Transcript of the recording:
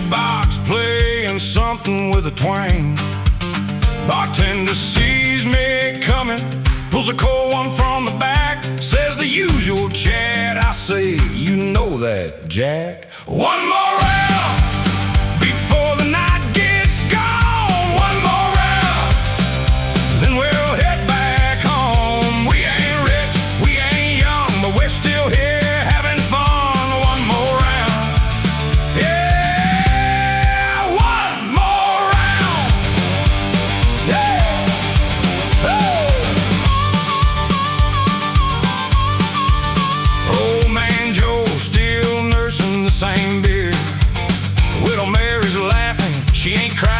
jukebox playing something with a twang. Bartender sees me coming, pulls a cold one from the back, says the usual, Chad. I say, you know that, Jack. One more round before the night gets gone. One more round, then we'll head back home. We ain't rich, we ain't young, but we're still here having fun. One more round, yeah, one more round, yeah. Old man Joe still nursing the same beer. Widow Mary's laughing, she ain't crying.